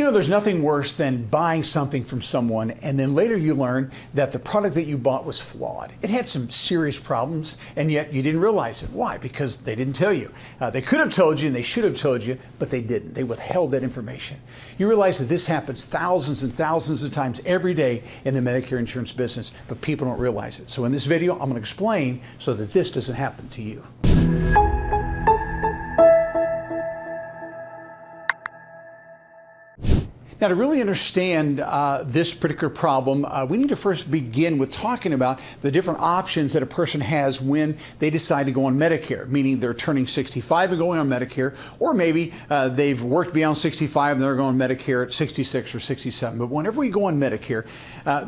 You know, there's nothing worse than buying something from someone and then later you learn that the product that you bought was flawed. It had some serious problems and yet you didn't realize it. Why? Because they didn't tell you. They could have told you and they should have told you, but they didn't. They withheld that information. You realize that this happens thousands and thousands of times every day in the Medicare insurance business, but people don't realize it. So in this video, I'm going to explain so that this doesn't happen to you. Now, to really understand this particular problem, we need to first begin with talking about the different options that a person has when they decide to go on Medicare, meaning they're turning 65 and going on Medicare, or maybe they've worked beyond 65 and they're going on Medicare at 66 or 67. But whenever we go on Medicare,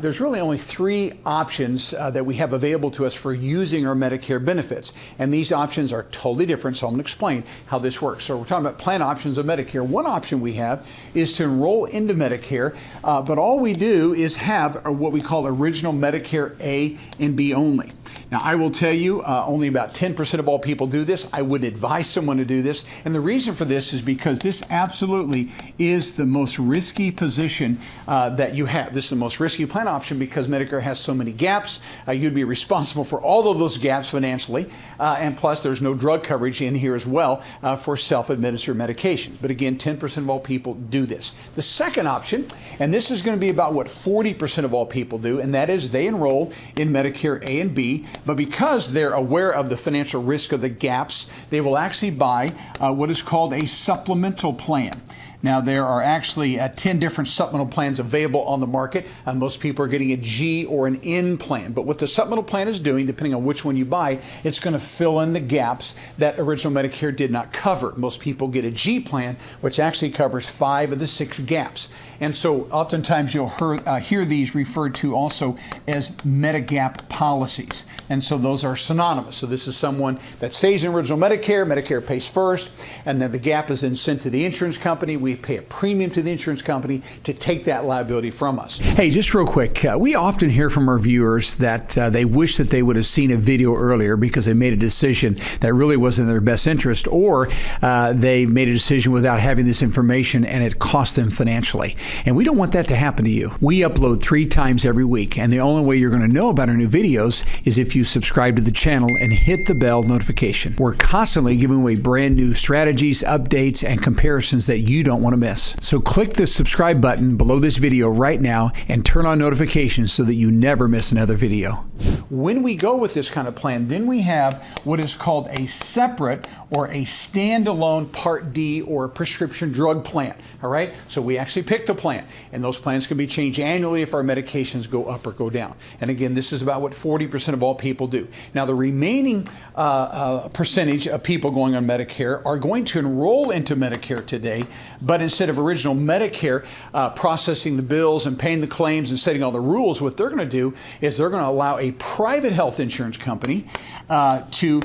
there's really only three options that we have available to us for using our Medicare benefits. And these options are totally different, so I'm going to explain how this works. So we're talking about plan options of Medicare. One option we have is to enroll into Medicare, but all we do is have what we call original Medicare A and B only. Now, I will tell you, only about 10% of all people do this. I wouldn't advise someone to do this. And the reason for this is because this absolutely is the most risky position that you have. This is the most risky plan option because Medicare has so many gaps. You'd be responsible for all of those gaps financially. And plus, there's no drug coverage in here as well for self-administered medications. But again, 10% of all people do this. The second option, and this is going to be about what 40% of all people do, and that is they enroll in Medicare A and B. But because they're aware of the financial risk of the gaps, they will actually buy what is called a supplemental plan. Now, there are actually 10 different supplemental plans available on the market. Most people are getting a G or an N plan. But what the supplemental plan is doing, depending on which one you buy, it's going to fill in the gaps that original Medicare did not cover. Most people get a G plan, which actually covers 5 of the 6 gaps. And so oftentimes you'll hear these referred to also as Medigap policies. And so those are synonymous. So this is someone that stays in original Medicare, Medicare pays first, and then the gap is then sent to the insurance company. We pay a premium to the insurance company to take that liability from us. Hey, just real quick, we often hear from our viewers that they wish that they would have seen a video earlier because they made a decision that really wasn't in their best interest, or they made a decision without having this information and it cost them financially. And we don't want that to happen to you. We upload 3 times every week, and the only way you're going to know about our new videos is if you subscribe to the channel and hit the bell notification. We're constantly giving away brand new strategies, updates, and comparisons that you don't want to miss. So click the subscribe button below this video right now and turn on notifications so that you never miss another video. When we go with this kind of plan, then we have what is called a separate or a standalone Part D or prescription drug plan. All right, so we actually pick the plan, and those plans can be changed annually if our medications go up or go down. And again, this is about what 40% of all people do. Now, the remaining percentage of people going on Medicare are going to enroll into Medicare today, but instead of original Medicare processing the bills and paying the claims and setting all the rules, what they're going to do is they're going to allow a private health insurance company to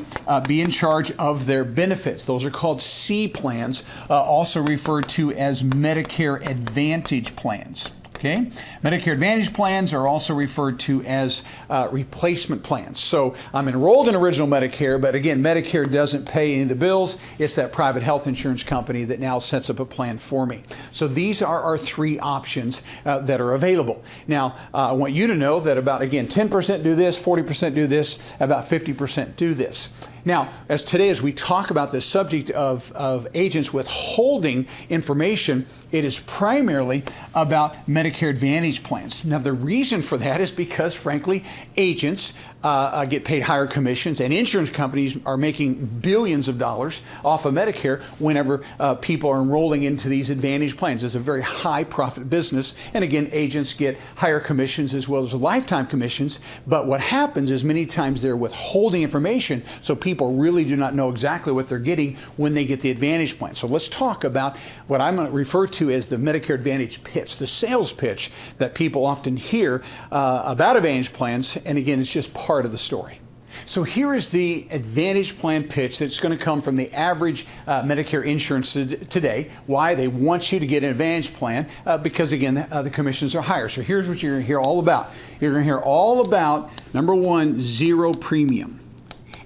be in charge of their benefits. Those are called C plans, also referred to as Medicare Advantage Plans. Okay, Medicare Advantage plans are also referred to as replacement plans. So I'm enrolled in original Medicare, but again, Medicare doesn't pay any of the bills. It's that private health insurance company that now sets up a plan for me. So these are our 3 options that are available. Now, I want you to know that about, again, 10% do this, 40% do this, about 50% do this. Now, as we talk about the subject of agents withholding information, it is primarily about Medicare Advantage plans. Now, the reason for that is because, frankly, agents get paid higher commissions, and insurance companies are making billions of dollars off of Medicare whenever people are enrolling into these Advantage plans. It's a very high profit business, and again, agents get higher commissions as well as lifetime commissions, but what happens is many times they're withholding information, so people really do not know exactly what they're getting when they get the Advantage plan. So let's talk about what I'm going to refer to as the Medicare Advantage pitch, the sales pitch that people often hear about Advantage plans, and again, it's just part of the story. So here is the Advantage plan pitch that's going to come from the average Medicare insurance today. Why? They want you to get an Advantage plan because, again, the commissions are higher. So here's what you're going to hear all about. You're going to hear all about, number one, zero premium.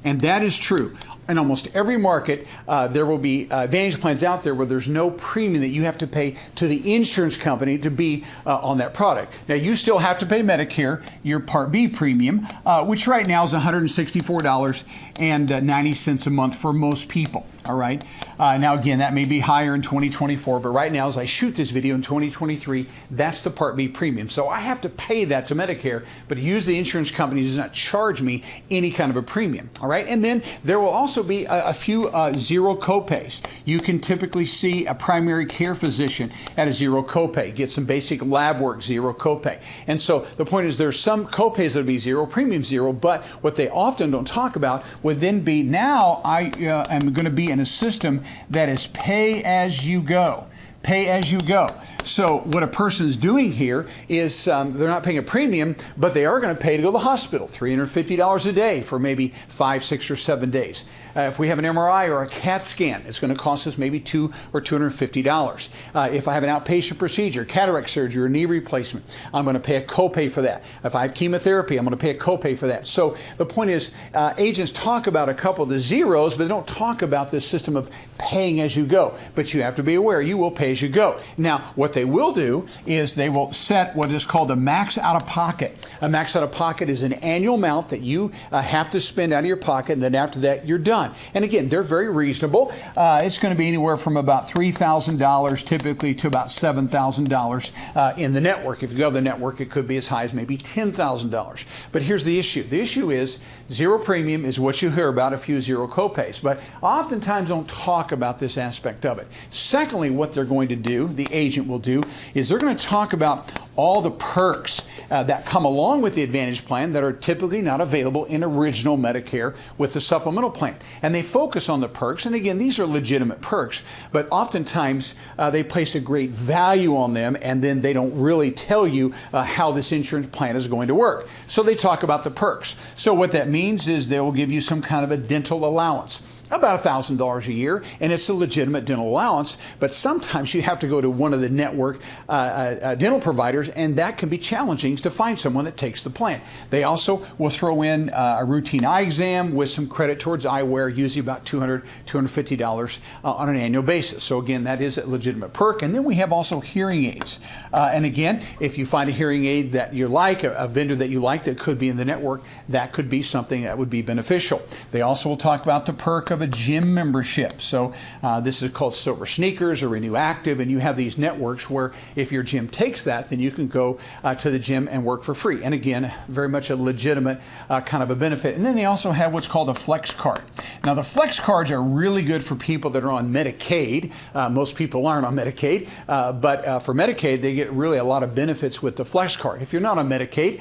And that is true. in almost every market, there will be Advantage plans out there where there's no premium that you have to pay to the insurance company to be on that product. Now, you still have to pay Medicare, your Part B premium, which right now is $164.90 a month for most people. All right. Now, again, that may be higher in 2024, but right now, as I shoot this video in 2023, that's the Part B premium. So I have to pay that to Medicare, but usually the insurance company does not charge me any kind of a premium. All right. And then there will also be a few zero copays. You can typically see a primary care physician at a zero copay, get some basic lab work, zero copay. And so the point is there's some copays that will be zero, premium zero, but what they often don't talk about would then be, now I am going to be in a system that is pay as you go. Pay as you go. So what a person's doing here is they're not paying a premium, but they are going to pay to go to the hospital, $350 a day for maybe 5, 6, or 7 days. If we have an MRI or a CAT scan, it's going to cost us maybe $200 or $250. If I have an outpatient procedure, cataract surgery or knee replacement, I'm going to pay a copay for that. If I have chemotherapy, I'm going to pay a copay for that. So the point is, agents talk about a couple of the zeros, but they don't talk about this system of paying as you go. But you have to be aware, you will pay as you go. Now, what they will do is they will set what is called a max out of pocket. A max out of pocket is an annual amount that you have to spend out of your pocket, and then after that, you're done. And again, they're very reasonable. It's going to be anywhere from about $3,000 typically to about $7,000 in the network. If you go to the network, it could be as high as maybe $10,000. But here's the issue. The issue is zero premium is what you hear about, a few zero copays, but oftentimes don't talk about this aspect of it. Secondly, what they're going to do, the agent will do, is they're going to talk about all the perks that come along with the Advantage plan that are typically not available in original Medicare with the supplemental plan. And they focus on the perks. And again, these are legitimate perks, but oftentimes they place a great value on them, and then they don't really tell you how this insurance plan is going to work. So they talk about the perks. So what that means is they will give you some kind of a dental allowance, about $1,000 a year, and it's a legitimate dental allowance, but sometimes you have to go to one of the network dental providers, and that can be challenging to find someone that takes the plan. They also will throw in a routine eye exam with some credit towards eyewear, usually about $200, $250 on an annual basis. So again, that is a legitimate perk. And then we have also hearing aids. And again, if you find a hearing aid that you like, a vendor that you like that could be in the network, that could be something that would be beneficial. They also will talk about the perk of a gym membership. So this is called Silver Sneakers or Renew Active, and you have these networks where if your gym takes that, then you can go to the gym and work for free. And again, very much a legitimate kind of a benefit. And then they also have what's called a flex card. Now, the flex cards are really good for people that are on Medicaid. Most people aren't on Medicaid, but for Medicaid, they get really a lot of benefits with the flex card. If you're not on Medicaid,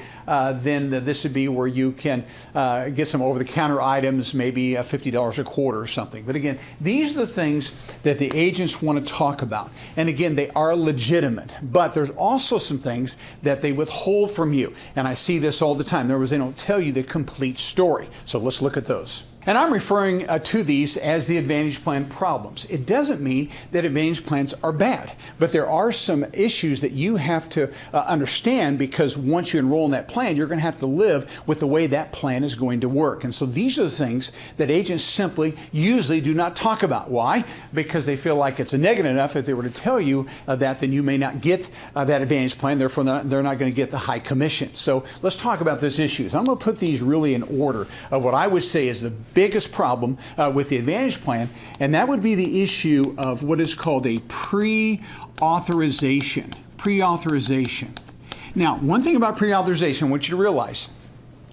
then this would be where you can get some over-the-counter items, maybe $50 a quarter or something. But again, these are the things that the agents want to talk about. And again, they are legitimate, but there's also some things that they withhold from you. And I see this all the time. In other words, they don't tell you the complete story. So let's look at those. And I'm referring to these as the Advantage plan problems. It doesn't mean that Advantage plans are bad, but there are some issues that you have to understand, because once you enroll in that plan, you're going to have to live with the way that plan is going to work. And so these are the things that agents simply usually do not talk about. Why? Because they feel like it's a negative enough. If they were to tell you that, then you may not get that Advantage plan. Therefore, they're not going to get the high commission. So let's talk about those issues. I'm going to put these really in order of what I would say is the biggest problem with the Advantage plan, and that would be the issue of what is called a pre-authorization. Now, one thing about pre-authorization I want you to realize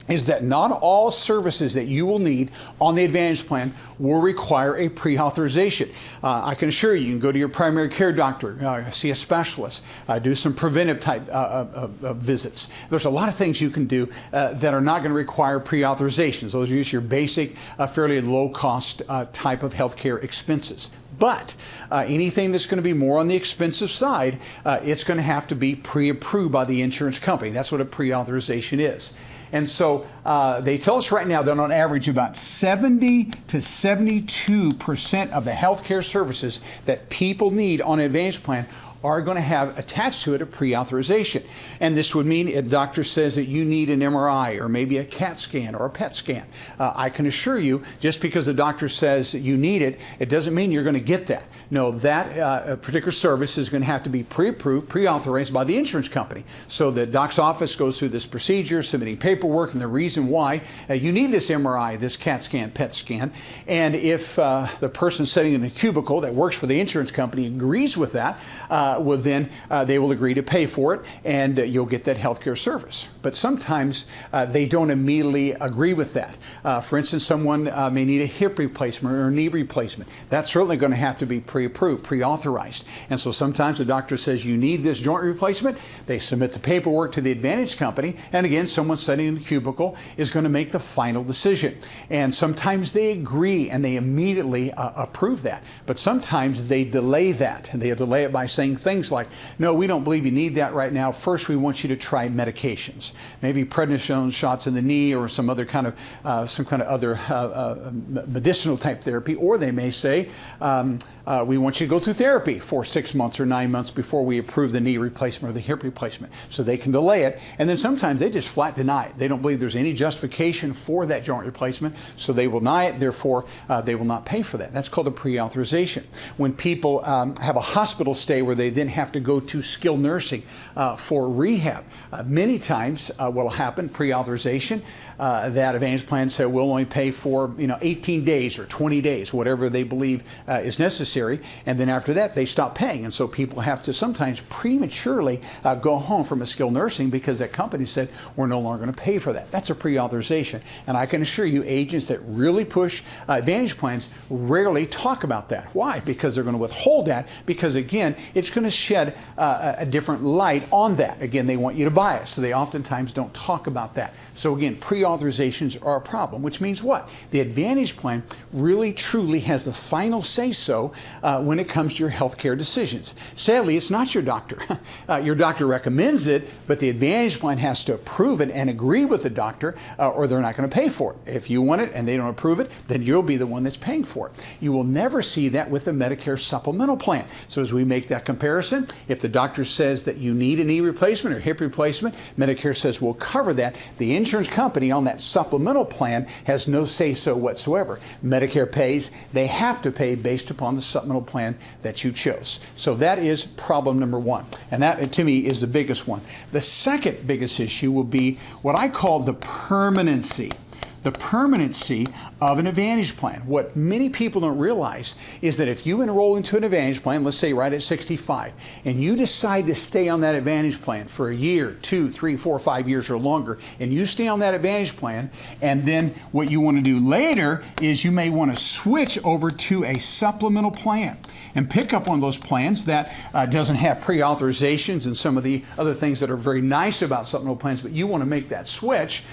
is that not all services that you will need on the Advantage plan will require a pre-authorization. I can assure you, you can go to your primary care doctor, see a specialist, do some preventive type visits. There's a lot of things you can do that are not going to require pre-authorizations. Those are just your basic, fairly low-cost type of healthcare expenses. But anything that's going to be more on the expensive side, it's going to have to be pre-approved by the insurance company. That's what a pre-authorization is. And so they tell us right now that on average about 70 to 72% of the healthcare services that people need on an Advantage plan are going to have attached to it a pre-authorization. And this would mean if the doctor says that you need an MRI or maybe a CAT scan or a PET scan. I can assure you, just because the doctor says that you need it, it doesn't mean you're going to get that. No, that particular service is going to have to be pre-approved, pre-authorized by the insurance company. So the doc's office goes through this procedure, submitting paperwork and the reason why you need this MRI, this CAT scan, PET scan. And if the person sitting in the cubicle that works for the insurance company agrees with that, well then they will agree to pay for it and you'll get that healthcare service. But sometimes they don't immediately agree with that. For instance, someone may need a hip replacement or a knee replacement. That's certainly going to have to be pre-approved, pre-authorized. And so sometimes the doctor says you need this joint replacement. They submit the paperwork to the Advantage company, and again, someone sitting in the cubicle is going to make the final decision. And sometimes they agree and they immediately approve that. But sometimes they delay that, and they delay it by saying things like, no, we don't believe you need that right now. First, we want you to try medications, maybe prednisone shots in the knee or some other kind of other medicinal type therapy. Or they may say, we want you to go through therapy for 6 months or 9 months before we approve the knee replacement or the hip replacement. So they can delay it. And then sometimes they just flat deny it. They don't believe there's any justification for that joint replacement, so they will deny it. Therefore, they will not pay for that. That's called a pre-authorization. When people have a hospital stay where they then have to go to skilled nursing for rehab, many times what will happen, pre-authorization, that Advantage plan say we'll only pay for 18 days or 20 days, whatever they believe is necessary, and then after that they stop paying. And so people have to sometimes prematurely go home from a skilled nursing because that company said we're no longer going to pay for that. That's a pre-authorization. And I can assure you, agents that really push Advantage plans rarely talk about that. Why? Because they're going to withhold that, because again, it's going to shed a different light on that. Again, they want you to buy it, so they oftentimes don't talk about that. So again, pre-authorizations are a problem, which means what? The Advantage plan really truly has the final say-so when it comes to your health care decisions. Sadly, it's not your doctor. Your doctor recommends it, but the Advantage plan has to approve it and agree with the doctor, or they're not going to pay for it. If you want it and they don't approve it, then you'll be the one that's paying for it. You will never see that with the Medicare supplemental plan. So as we make that comparison, if the doctor says that you need a knee replacement or hip replacement, Medicare says we'll cover that. The insurance company on that supplemental plan has no say-so whatsoever. Medicare pays. They have to pay based upon the supplemental plan that you chose. So that is problem number one. And that, to me, is the biggest one. The second biggest issue will be what I call the permanency. The permanency of an Advantage plan. What many people don't realize is that if you enroll into an Advantage plan, let's say right at 65, and you decide to stay on that Advantage plan for a year, 2, 3, 4, 5 years or longer, and you stay on that Advantage plan, and then what you want to do later is you may want to switch over to a supplemental plan and pick up one of those plans that doesn't have pre-authorizations and some of the other things that are very nice about supplemental plans, but you want to make that switch.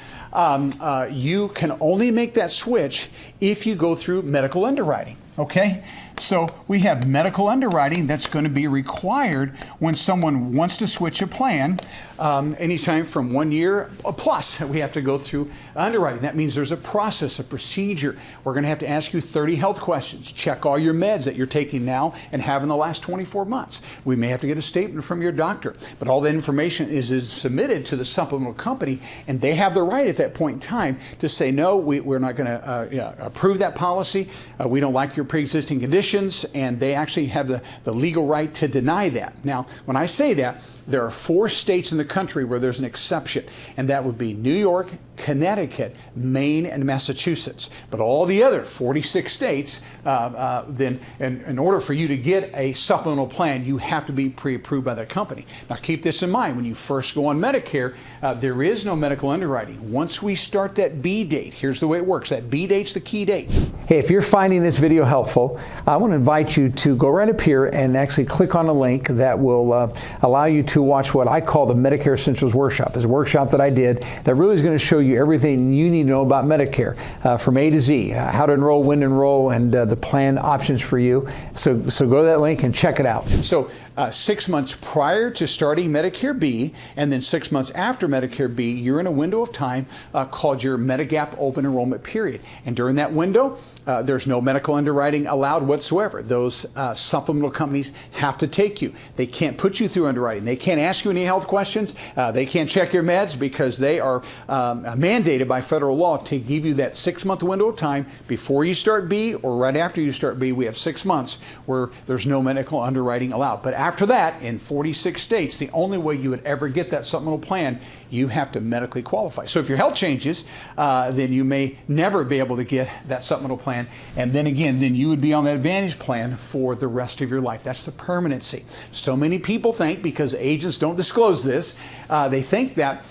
You can only make that switch if you go through medical underwriting, okay? So we have medical underwriting that's going to be required when someone wants to switch a plan. Anytime from 1 year plus, we have to go through underwriting. That means there's a process, a procedure. We're going to have to ask you 30 health questions, check all your meds that you're taking now and have in the last 24 months. We may have to get a statement from your doctor, but all that information is submitted to the supplemental company, and they have the right at that point in time to say, no, we're not going to approve that policy. We don't like your pre-existing conditions, and they actually have the legal right to deny that. Now, when I say that, there are 4 states in the country where there's an exception, and that would be New York, Connecticut, Maine, and Massachusetts. But all the other 46 states, then in order for you to get a supplemental plan, you have to be pre-approved by that company. Now keep this in mind, when you first go on Medicare, there is no medical underwriting. Once we start that B date, here's the way it works. That B date's the key date. Hey, if you're finding this video helpful, I want to invite you to go right up here and actually click on a link that will allow you to watch what I call the Medicare Essentials Workshop. It's a workshop that I did that really is going to show you everything you need to know about Medicare from A to Z, how to enroll, when to enroll, and the plan options for you. So go to that link and check it out. So 6 months prior to starting Medicare B, and then 6 months after Medicare B, you're in a window of time called your Medigap open enrollment period. And during that window, there's no medical underwriting allowed whatsoever. Those supplemental companies have to take you. They can't put you through underwriting. They can't ask you any health questions. They can't check your meds because they are mandated by federal law to give you that 6-month window of time before you start B or right after you start B. We have 6 months where there's no medical underwriting allowed. But after that, in 46 states, the only way you would ever get that supplemental plan, you have to medically qualify. So if your health changes, then you may never be able to get that supplemental plan. And then again, then you would be on that Advantage plan for the rest of your life. That's the permanency. So many people think, because agents don't disclose this, they think that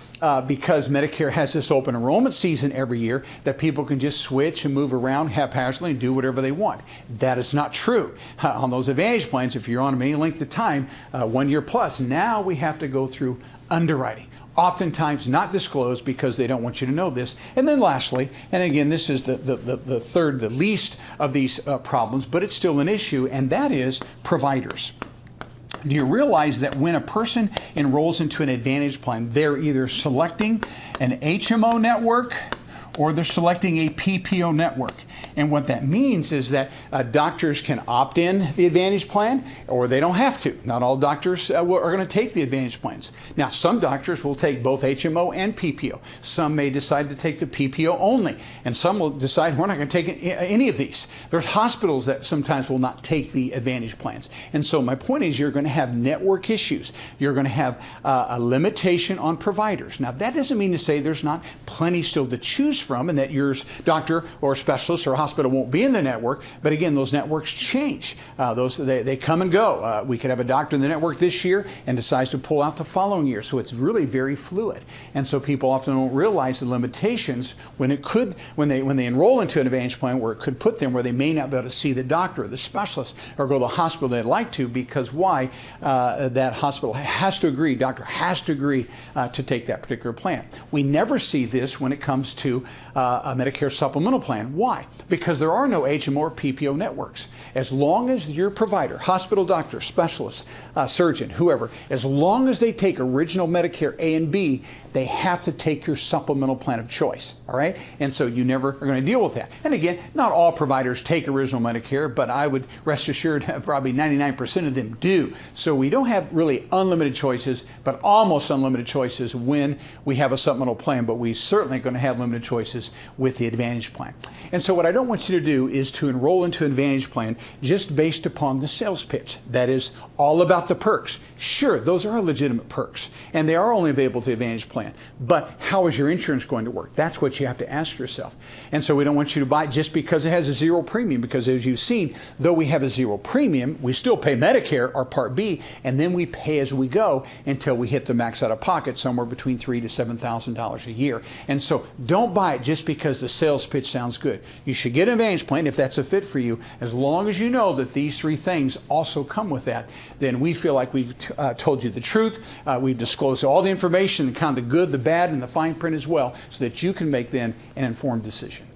because Medicare has this open enrollment season every year, that people can just switch and move around haphazardly and do whatever they want. That is not true. On those Advantage plans, if you're on them any length of time, 1 year plus, now we have to go through underwriting. Oftentimes not disclosed because they don't want you to know this. And then lastly, and again, this is the third, the least of these problems, but it's still an issue, and that is providers. Do you realize that when a person enrolls into an Advantage plan, they're either selecting an HMO network or they're selecting a PPO network? And what that means is that doctors can opt in the Advantage plan, or they don't have to. Not all doctors are going to take the Advantage plans. Now, some doctors will take both HMO and PPO. Some may decide to take the PPO only, and some will decide we're not going to take any of these. There's hospitals that sometimes will not take the Advantage plans. And so my point is, you're going to have network issues. You're going to have a limitation on providers. Now, that doesn't mean to say there's not plenty still to choose from, and that your doctor or specialist or hospital won't be in the network. But again, those networks change. They come and go. We could have a doctor in the network this year and decides to pull out the following year. So it's really very fluid. And so people often don't realize the limitations when they enroll into an Advantage plan, where it could put them where they may not be able to see the doctor or the specialist or go to the hospital they'd like to, because why? That hospital has to agree, doctor has to agree to take that particular plan. We never see this when it comes to a Medicare supplemental plan. Why? Because there are no HMO or PPO networks. As long as your provider, hospital doctor, specialist, surgeon, whoever, as long as they take original Medicare A and B, they have to take your supplemental plan of choice, all right? And so you never are going to deal with that. And again, not all providers take original Medicare, but I would rest assured probably 99% of them do. So we don't have really unlimited choices, but almost unlimited choices when we have a supplemental plan, but we certainly are going to have limited choices with the Advantage plan. And so what I don't want you to do is to enroll into an Advantage plan just based upon the sales pitch. That is all about the perks. Sure, those are legitimate perks, and they are only available to the Advantage plan. But how is your insurance going to work? That's what you have to ask yourself. And so we don't want you to buy it just because it has a zero premium, because as you've seen, though we have a zero premium, we still pay Medicare, our Part B, and then we pay as we go until we hit the max out of pocket, somewhere between $3,000 to $7,000 a year. And so don't buy it just because the sales pitch sounds good. You should get an Advantage plan if that's a fit for you. As long as you know that these three things also come with that, then we feel like we've told you the truth. We've disclosed all the information, kind of the good, the bad, and the fine print as well, so that you can make then an informed decision.